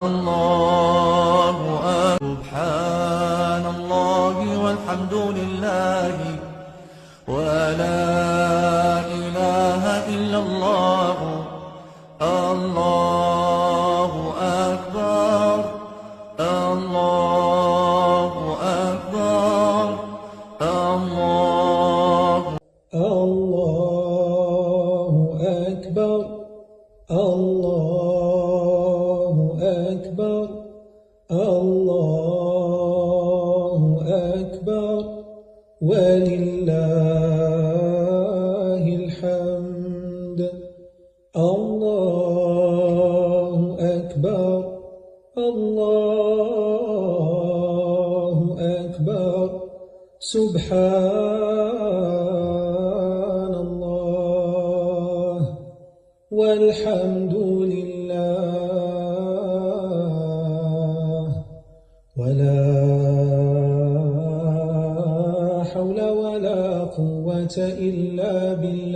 الله سبحان الله والحمد لله ولا إله إلا الله الله أكبر الله أكبر الله أكبر الله أكبر الله أكبر ولله الحمد الله أكبر الله أكبر سبحان الله والحمد لله ولا حول ولا قوة إلا بالله